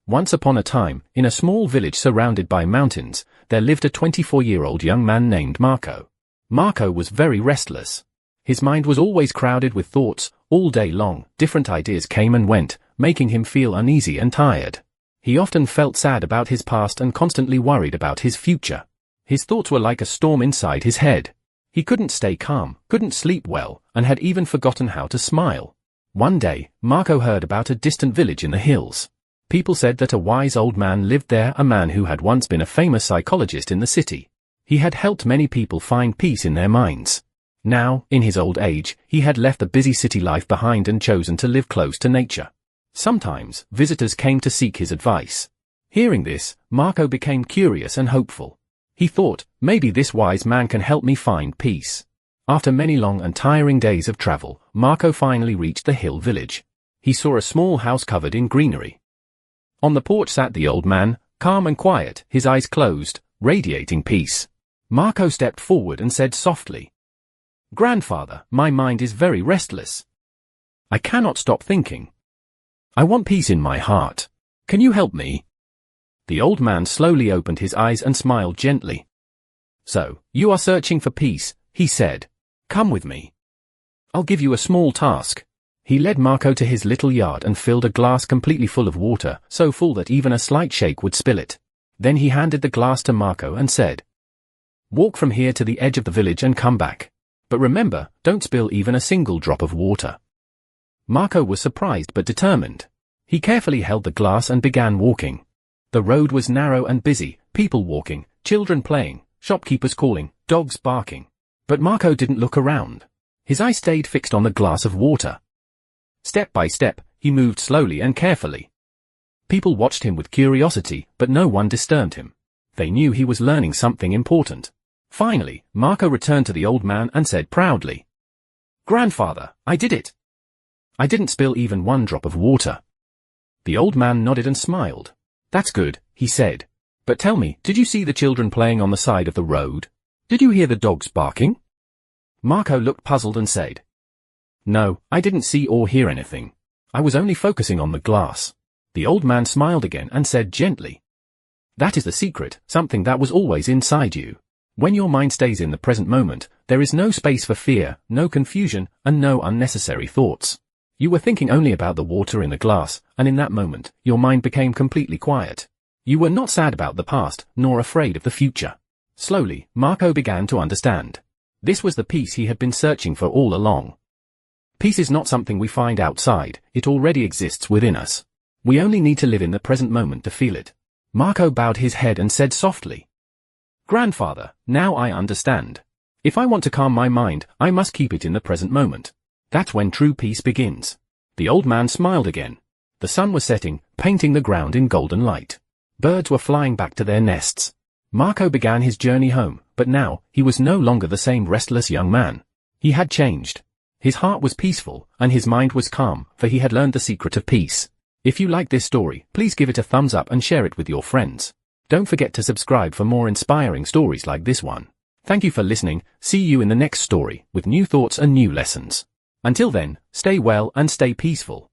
Once upon a time, in a small village surrounded by mountains, there lived a 24-year-old young man named Marco. Marco was very restless. His mind was always crowded with thoughts. All day long, different ideas came and went, making him feel uneasy and tired. He often felt sad about his past and constantly worried about his future. His thoughts were like a storm inside his head. He couldn't stay calm, couldn't sleep well, and had even forgotten how to smile. One day, Marco heard about a distant village in the hills. People said that a wise old man lived there, a man who had once been a famous psychologist in the city. He had helped many people find peace in their minds. Now, in his old age, he had left the busy city life behind and chosen to live close to nature. Sometimes, visitors came to seek his advice. Hearing this, Marco became curious and hopeful. He thought, maybe this wise man can help me find peace. After many long and tiring days of travel, Marco finally reached the hill village. He saw a small house covered in greenery. On the porch sat the old man, calm and quiet, his eyes closed, radiating peace. Marco stepped forward and said softly, "Grandfather, my mind is very restless. I cannot stop thinking. I want peace in my heart. Can you help me?" The old man slowly opened his eyes and smiled gently. "So, you are searching for peace," he said. "Come with me. I'll give you a small task." He led Marco to his little yard and filled a glass completely full of water, so full that even a slight shake would spill it. Then he handed the glass to Marco and said, "Walk from here to the edge of the village and come back. But remember, don't spill even a single drop of water." Marco was surprised but determined. He carefully held the glass and began walking. The road was narrow and busy, people walking, children playing, shopkeepers calling, dogs barking. But Marco didn't look around. His eye stayed fixed on the glass of water. Step by step, he moved slowly and carefully. People watched him with curiosity, but no one disturbed him. They knew he was learning something important. Finally, Marco returned to the old man and said proudly, "Grandfather, I did it. I didn't spill even one drop of water." The old man nodded and smiled. "That's good," he said. "But tell me, did you see the children playing on the side of the road? Did you hear the dogs barking?" Marco looked puzzled and said, "No, I didn't see or hear anything. I was only focusing on the glass." The old man smiled again and said gently, "That is the secret, something that was always inside you. When your mind stays in the present moment, there is no space for fear, no confusion, and no unnecessary thoughts. You were thinking only about the water in the glass, and in that moment, your mind became completely quiet. You were not sad about the past, nor afraid of the future." Slowly, Marco began to understand. This was the peace he had been searching for all along. Peace is not something we find outside, it already exists within us. We only need to live in the present moment to feel it. Marco bowed his head and said softly, "Grandfather, now I understand. If I want to calm my mind, I must keep it in the present moment. That's when true peace begins." The old man smiled again. The sun was setting, painting the ground in golden light. Birds were flying back to their nests. Marco began his journey home, but now, he was no longer the same restless young man. He had changed. His heart was peaceful, and his mind was calm, for he had learned the secret of peace. If you like this story, please give it a thumbs up and share it with your friends. Don't forget to subscribe for more inspiring stories like this one. Thank you for listening. See you in the next story, with new thoughts and new lessons. Until then, stay well and stay peaceful.